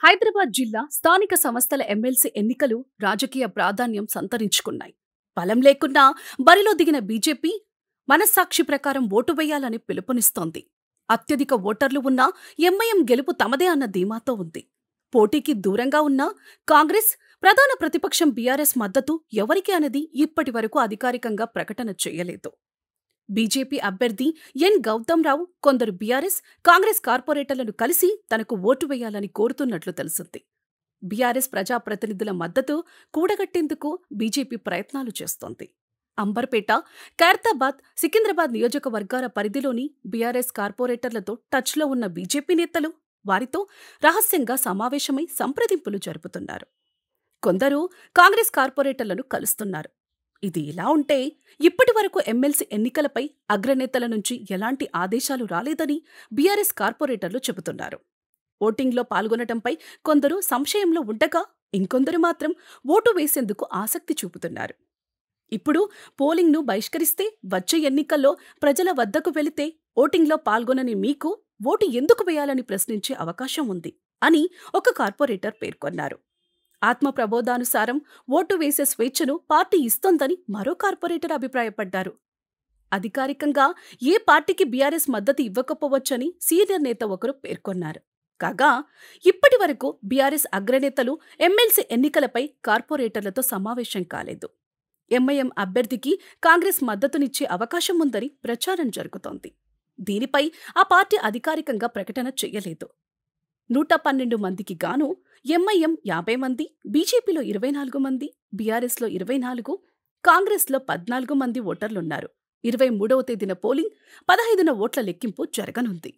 హైదరాబాద్ జిల్లా స్థానిక సంస్థల ఎమ్మెల్సీ ఎన్నికలు రాజకీయ ప్రాధాన్యం సంతరించుకున్నాయి. బలం లేకున్నా బరిలో దిగిన బీజేపీ మనస్సాక్షి ప్రకారం ఓటు వేయాలని పిలుపునిస్తోంది. అత్యధిక ఓటర్లు ఉన్న ఎంఐఎం గెలుపు తమదే అన్న ధీమాతో ఉంది. పోటీకి దూరంగా ఉన్న కాంగ్రెస్, ప్రధాన ప్రతిపక్షం బీఆర్ఎస్ మద్దతు ఎవరికి అనేది ఇప్పటి వరకు అధికారికంగా ప్రకటన చేయలేదు. బీజేపీ అభ్యర్థి ఎన్ గౌతమ్ రావు కొందరు బీఆర్ఎస్, కాంగ్రెస్ కార్పొరేటర్లను కలిసి తనకు ఓటు వేయాలని కోరుతున్నట్లు తెలిసింది. బీఆర్ఎస్ ప్రజాప్రతినిధుల మద్దతు కూడగట్టేందుకు బీజేపీ ప్రయత్నాలు చేస్తోంది. అంబర్పేట, ఖైరతాబాద్, సికింద్రాబాద్ నియోజకవర్గాల పరిధిలోని బీఆర్ఎస్ కార్పొరేటర్లతో టచ్లో ఉన్న బీజేపీ నేతలు వారితో రహస్యంగా సమావేశమై సంప్రదింపులు జరుపుతున్నారు. కొందరు కాంగ్రెస్ కార్పొరేటర్లను కలుస్తున్నారు. ఇది ఇలా ఉంటే ఇప్పటి వరకు ఎమ్మెల్సీ ఎన్నికలపై అగ్రనేతల నుంచి ఎలాంటి ఆదేశాలు రాలేదని బీఆర్ఎస్ కార్పొరేటర్లు చెబుతున్నారు. ఓటింగ్లో పాల్గొనటంపై కొందరు సంశయంలో ఉండగా ఇంకొందరు మాత్రం ఓటు వేసేందుకు ఆసక్తి చూపుతున్నారు. ఇప్పుడు పోలింగ్ను బహిష్కరిస్తే వచ్చే ఎన్నికల్లో ప్రజల వద్దకు వెళితే ఓటింగ్లో పాల్గొనని మీకు ఓటు ఎందుకు వేయాలని ప్రశ్నించే అవకాశం ఉంది అని ఒక కార్పొరేటర్ పేర్కొన్నారు. ఆత్మప్రబోధానుసారం ఓటు వేసే స్వేచ్ఛను పార్టీ ఇస్తోందని మరో కార్పొరేటర్ అభిప్రాయపడ్డారు. అధికారికంగా ఏ పార్టీకి బీఆర్ఎస్ మద్దతు ఇవ్వకపోవచ్చని సీనియర్ నేత ఒకరు పేర్కొన్నారు. కాగా ఇప్పటి వరకు బీఆర్ఎస్ అగ్రనేతలు ఎమ్మెల్సీ ఎన్నికలపై కార్పొరేటర్లతో సమావేశం కాలేదు. ఎంఐఎం అభ్యర్థికి కాంగ్రెస్ మద్దతునిచ్చే అవకాశం ఉందని ప్రచారం జరుగుతోంది. దీనిపై ఆ పార్టీ అధికారికంగా ప్రకటన చేయలేదు. 112 మందికి గాను ఎంఐఎం 50 మంది, బీజేపీలో 24 మంది, బీఆర్ఎస్లో 24, కాంగ్రెస్లో 14 మంది ఓటర్లున్నారు. 23వ తేదీన పోలింగ్, 15న ఓట్ల లెక్కింపు జరగనుంది.